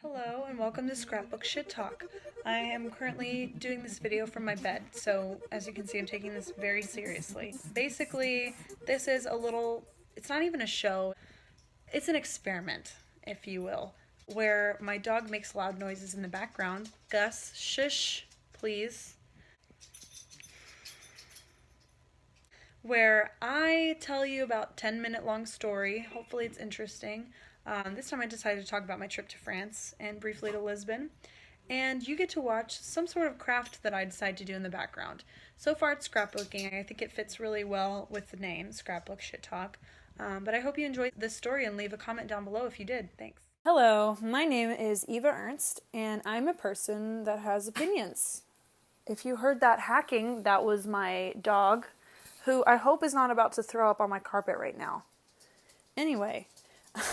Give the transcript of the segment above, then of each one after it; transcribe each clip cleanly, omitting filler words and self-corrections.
Hello and welcome to Scrapbook Shit Talk. I am currently doing this video from my bed, so as you can see I'm taking this very seriously. Basically, this is it's not even a show, it's an experiment, if you will, where my dog makes loud noises in the background. Gus, shush, please. Where I tell you about 10-minute long story. Hopefully it's interesting. This time I decided to talk about my trip to France and briefly to Lisbon. And you get to watch some sort of craft that I decide to do in the background. So far it's scrapbooking. I think it fits really well with the name, Scrapbook Shit Talk. But I hope you enjoyed this story and leave a comment down below if you did. Thanks. Hello, my name is Eva Ernst, and I'm a person that has opinions. If you heard that hacking, that was my dog, who I hope is not about to throw up on my carpet right now. Anyway,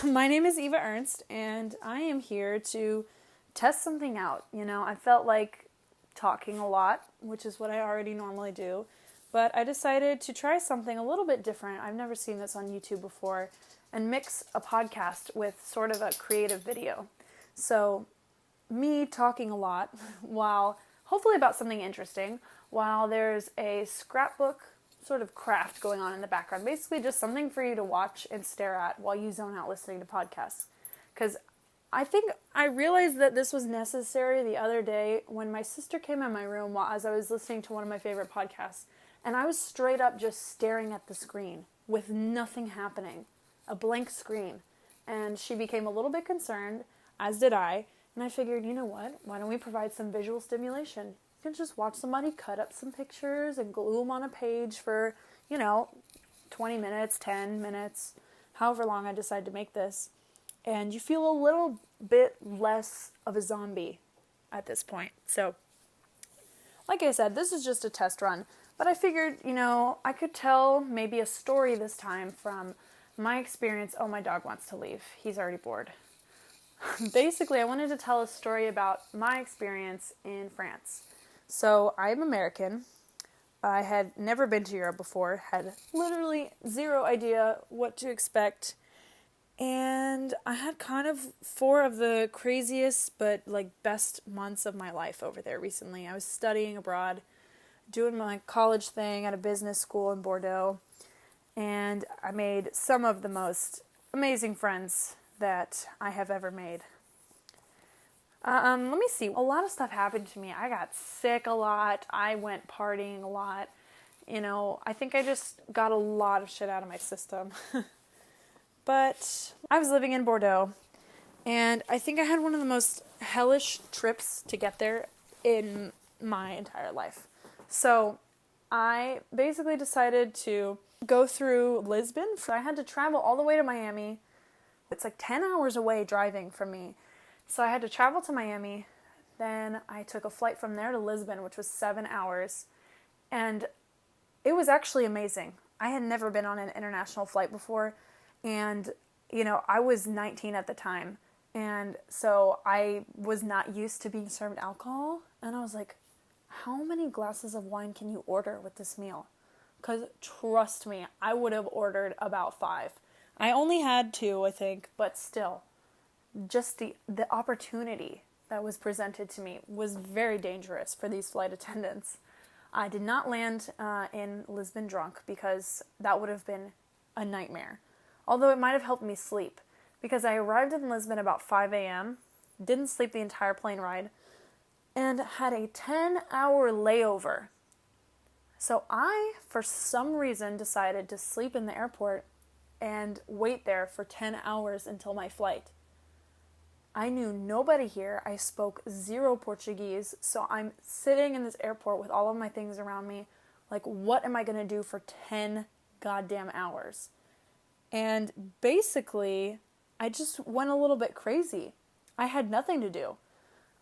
my name is Eva Ernst, and I am here to test something out. I felt like talking a lot, which is what I already normally do, but I decided to try something a little bit different. I've never seen this on YouTube before, and mix a podcast with sort of a creative video. So, me talking a lot, while hopefully about something interesting, while there's a scrapbook sort of craft going on in the background. Basically just something for you to watch and stare at while you zone out listening to podcasts. Because I think I realized that this was necessary the other day when my sister came in my room as I was listening to one of my favorite podcasts, and I was straight up just staring at the screen with nothing happening, a blank screen. And she became a little bit concerned, as did I, and I figured, you know what, why don't we provide some visual stimulation? You can just watch somebody cut up some pictures and glue them on a page for, 20 minutes, 10 minutes, however long I decide to make this. And you feel a little bit less of a zombie at this point. So, like I said, this is just a test run. But I figured, I could tell maybe a story this time from my experience. Oh, my dog wants to leave. He's already bored. Basically, I wanted to tell a story about my experience in France. So, I'm American. I had never been to Europe before, had literally zero idea what to expect, and I had kind of 4 of the craziest but best months of my life over there recently. I was studying abroad, doing my college thing at a business school in Bordeaux, and I made some of the most amazing friends that I have ever made. Let me see. A lot of stuff happened to me. I got sick a lot. I went partying a lot. I think I just got a lot of shit out of my system. But I was living in Bordeaux, and I think I had one of the most hellish trips to get there in my entire life. So I basically decided to go through Lisbon. So I had to travel all the way to Miami. It's 10 hours away driving from me. So I had to travel to Miami, then I took a flight from there to Lisbon, which was 7 hours, and it was actually amazing. I had never been on an international flight before, and, I was 19 at the time, and so I was not used to being served alcohol, and I was like, how many glasses of wine can you order with this meal? Because trust me, I would have ordered about 5. I only had 2, I think, but still. Just the opportunity that was presented to me was very dangerous for these flight attendants. I did not land in Lisbon drunk because that would have been a nightmare. Although it might have helped me sleep because I arrived in Lisbon about 5 a.m., didn't sleep the entire plane ride, and had a 10-hour layover. So I, for some reason, decided to sleep in the airport and wait there for 10 hours until my flight. I knew nobody here. I spoke 0 Portuguese, so I'm sitting in this airport with all of my things around me. What am I going to do for 10 goddamn hours? And basically, I just went a little bit crazy. I had nothing to do.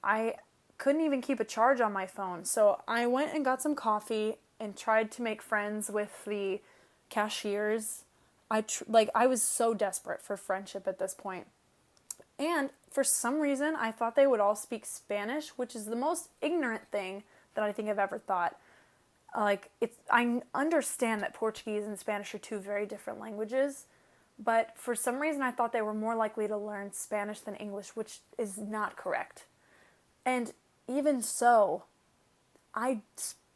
I couldn't even keep a charge on my phone, so I went and got some coffee and tried to make friends with the cashiers. I was so desperate for friendship at this point. And for some reason, I thought they would all speak Spanish, which is the most ignorant thing that I think I've ever thought. I understand that Portuguese and Spanish are 2 very different languages, but for some reason I thought they were more likely to learn Spanish than English, which is not correct. And even so, I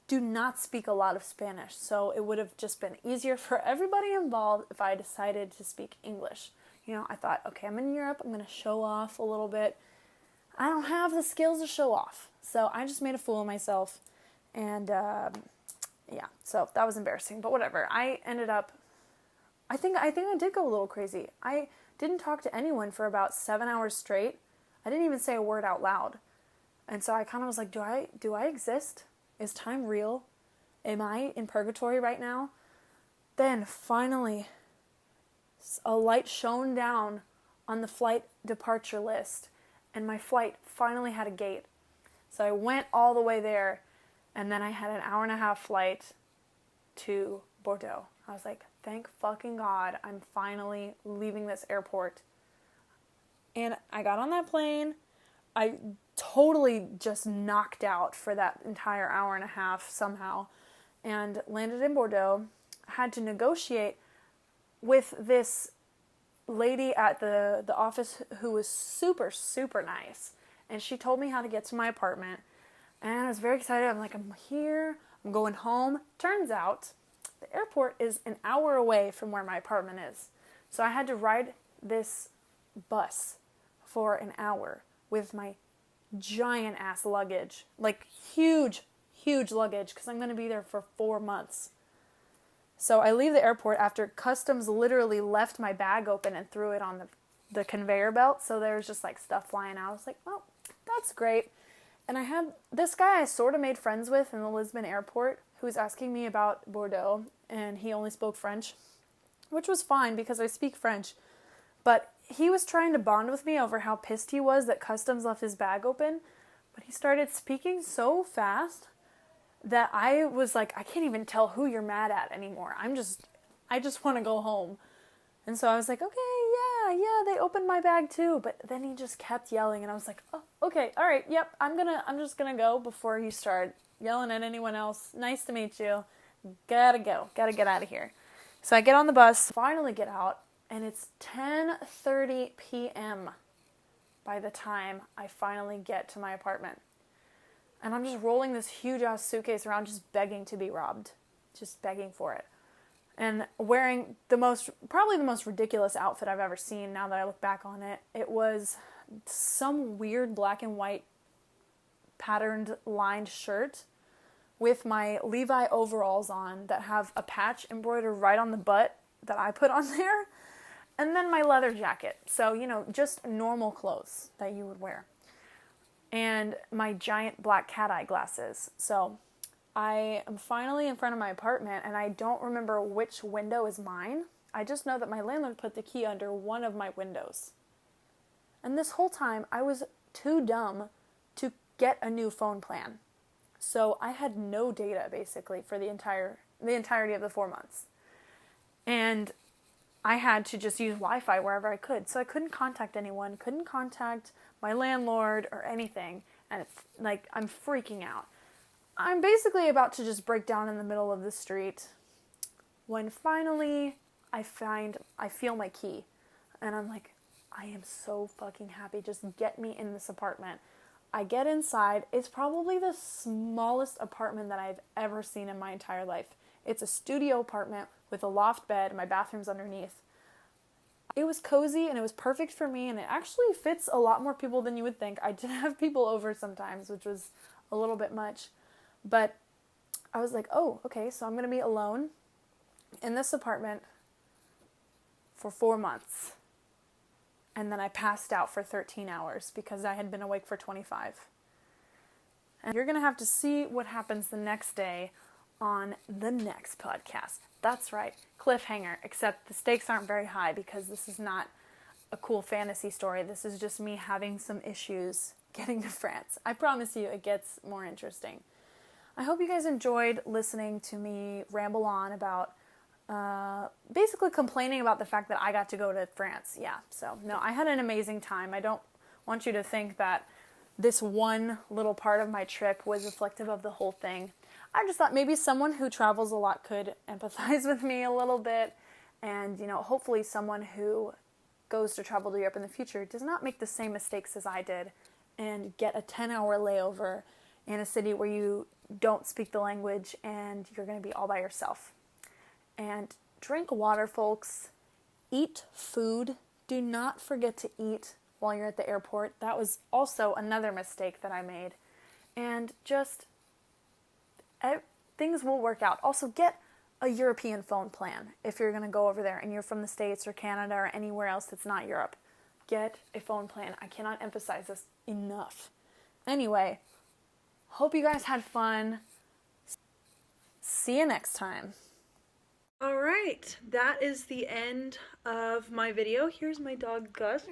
do not speak a lot of Spanish, so it would have just been easier for everybody involved if I decided to speak English. I thought, okay, I'm in Europe, I'm going to show off a little bit. I don't have the skills to show off, so I just made a fool of myself, and so that was embarrassing, but whatever. I ended up, I think I did go a little crazy. I didn't talk to anyone for about 7 hours straight. I didn't even say a word out loud. And so I kind of was like, do I exist? Is time real? Am I in purgatory right now? Then finally, a light shone down on the flight departure list, and my flight finally had a gate. So I went all the way there, and then I had an 1.5-hour flight to Bordeaux. I was like, thank fucking God, I'm finally leaving this airport. And I got on that plane. I totally just knocked out for that entire 1.5 hours somehow, and landed in Bordeaux. Had to negotiate with this lady at the office who was super, super nice. And she told me how to get to my apartment. And I was very excited. I'm like, I'm here. I'm going home. Turns out the airport is an hour away from where my apartment is. So I had to ride this bus for an hour with my giant ass luggage. Like huge, huge luggage, because I'm going to be there for 4 months. So I leave the airport after customs literally left my bag open and threw it on the conveyor belt. So there was just like stuff flying out. I was like, well, that's great. And I had this guy I sort of made friends with in the Lisbon airport who was asking me about Bordeaux, and he only spoke French, which was fine because I speak French. But he was trying to bond with me over how pissed he was that customs left his bag open. But he started speaking so fast that I was like, I can't even tell who you're mad at anymore. I just want to go home. And so I was like, okay, yeah, they opened my bag too. But then he just kept yelling, and I was like, oh, okay, all right, yep, I'm just gonna go before you start yelling at anyone else. Nice to meet you. Gotta go. Gotta get out of here. So I get on the bus, finally get out, and it's 10:30 p.m. by the time I finally get to my apartment. And I'm just rolling this huge-ass suitcase around just begging to be robbed. Just begging for it. And wearing probably the most ridiculous outfit I've ever seen now that I look back on it. It was some weird black and white patterned lined shirt with my Levi overalls on that have a patch embroidered right on the butt that I put on there. And then my leather jacket. So, just normal clothes that you would wear. And my giant black cat eye glasses. So I am finally in front of my apartment, and I don't remember which window is mine. I just know that my landlord put the key under one of my windows. And this whole time, I was too dumb to get a new phone plan. So I had no data, basically, for the entirety of the 4 months. And I had to just use Wi-Fi wherever I could. So I couldn't contact anyone, couldn't contact my landlord or anything. And it's like, I'm freaking out. I'm basically about to just break down in the middle of the street when finally I feel my key. And I'm like, I am so fucking happy. Just get me in this apartment. I get inside. It's probably the smallest apartment that I've ever seen in my entire life. It's a studio apartment with a loft bed. My bathroom's underneath. It was cozy and it was perfect for me, and it actually fits a lot more people than you would think. I did have people over sometimes, which was a little bit much. But I was like, oh, okay, so I'm going to be alone in this apartment for 4 months. And then I passed out for 13 hours because I had been awake for 25. And you're going to have to see what happens the next day on the next podcast. That's right, cliffhanger, except the stakes aren't very high because this is not a cool fantasy story. This is just me having some issues getting to France. I promise you it gets more interesting. I hope you guys enjoyed listening to me ramble on about basically complaining about the fact that I got to go to France. Yeah, so no, I had an amazing time. I don't want you to think that this one little part of my trip was reflective of the whole thing. I just thought maybe someone who travels a lot could empathize with me a little bit And, you know, hopefully someone who goes to travel to Europe in the future does not make the same mistakes as I did and get a 10-hour layover in a city where you don't speak the language and you're going to be all by yourself. And drink water, folks. Eat food. Do not forget to eat while you're at the airport. That was also another mistake that I made. And just, things will work out. Also, get a European phone plan if you're going to go over there and you're from the States or Canada or anywhere else that's not Europe. Get a phone plan. I cannot emphasize this enough. Anyway, hope you guys had fun. See you next time. All right, that is the end of my video. Here's my dog Gus.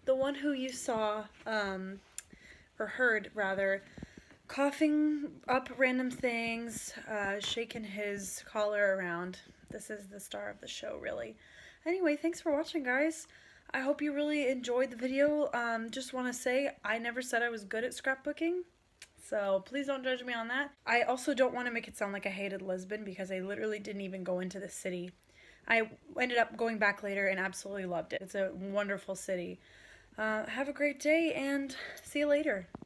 The one who you saw, or heard rather, coughing up random things, shaking his collar around. This is the star of the show, really. Anyway, thanks for watching, guys. I hope you really enjoyed the video. Just want to say, I never said I was good at scrapbooking, so please don't judge me on that. I also don't want to make it sound like I hated Lisbon, because I literally didn't even go into the city. I ended up going back later and absolutely loved it. It's a wonderful city. Have a great day, and see you later.